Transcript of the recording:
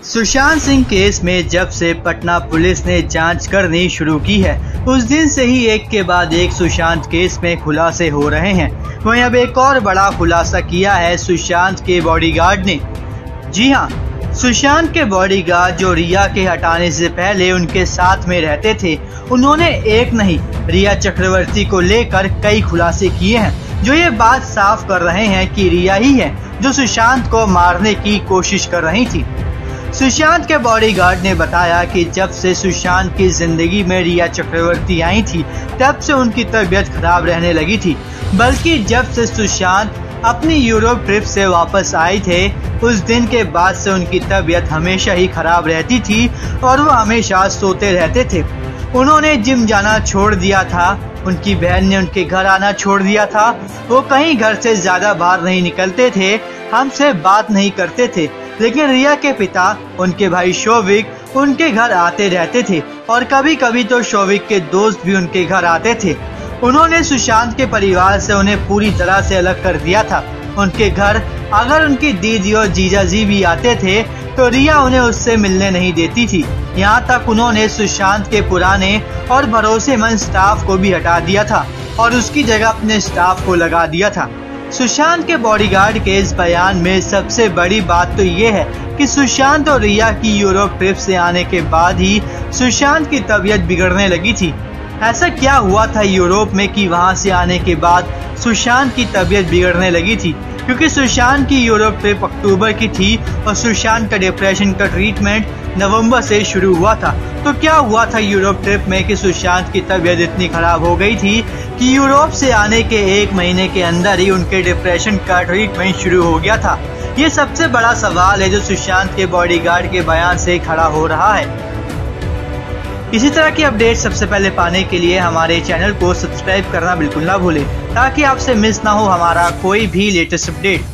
Sushant Singh case में जब से पटना पुलिस ने जांच करनी शुरू की है, उस दिन से ही एक के बाद एक सुशांत केस में खुलासे हो रहे हैं। वहीं अब एक और बड़ा खुलासा किया है सुशांत के बॉडीगार्ड ने। जी हां, सुशांत के बॉडीगार्ड जो रिया के हटाने से पहले उनके साथ में रहते थे, उन्होंने एक नहीं रिया चक्रवर्ती को लेकर कई खुलासे किए हैं, जो ये बात साफ कर रहे हैं कि रिया ही है जो सुशांत को मारने की कोशिश कर रही थी। सुशांत के बॉडीगार्ड ने बताया कि जब से सुशांत की जिंदगी में रिया चक्रवर्ती आई थी, तब से उनकी तबीयत खराब रहने लगी थी। बल्कि जब से सुशांत अपनी यूरोप ट्रिप से वापस आए थे, उस दिन के बाद से उनकी तबीयत हमेशा ही खराब रहती थी और वो हमेशा सोते रहते थे। उन्होंने जिम जाना छोड़ दिया था, उनकी बहन ने उनके घर आना छोड़ दिया था, वो कहीं घर से ज्यादा बाहर नहीं निकलते थे, हमसे बात नहीं करते थे। लेकिन रिया के पिता, उनके भाई शौविक, उनके घर आते रहते थे और कभी कभी तो शौविक के दोस्त भी उनके घर आते थे। उन्होंने सुशांत के परिवार से उन्हें पूरी तरह से अलग कर दिया था। उनके घर अगर उनकी दीदी और जीजाजी भी आते थे तो रिया उन्हें उससे मिलने नहीं देती थी। यहाँ तक उन्होंने सुशांत के पुराने और भरोसेमंद स्टाफ को भी हटा दिया था और उसकी जगह अपने स्टाफ को लगा दिया था। सुशांत के बॉडीगार्ड के इस बयान में सबसे बड़ी बात तो ये है कि सुशांत और रिया की यूरोप ट्रिप से आने के बाद ही सुशांत की तबीयत बिगड़ने लगी थी। ऐसा क्या हुआ था यूरोप में कि वहां से आने के बाद सुशांत की तबीयत बिगड़ने लगी थी? क्योंकि सुशांत की यूरोप ट्रिप अक्टूबर की थी और सुशांत का डिप्रेशन का ट्रीटमेंट नवंबर से शुरू हुआ था। तो क्या हुआ था यूरोप ट्रिप में कि सुशांत की तबीयत इतनी खराब हो गई थी कि यूरोप से आने के 1 महीने के अंदर ही उनके डिप्रेशन का ट्रीटमेंट शुरू हो गया था? ये सबसे बड़ा सवाल है जो सुशांत के बॉडीगार्ड के बयान से खड़ा हो रहा है। इसी तरह की अपडेट सबसे पहले पाने के लिए हमारे चैनल को सब्सक्राइब करना बिल्कुल ना भूलें, ताकि आपसे मिस ना हो हमारा कोई भी लेटेस्ट अपडेट।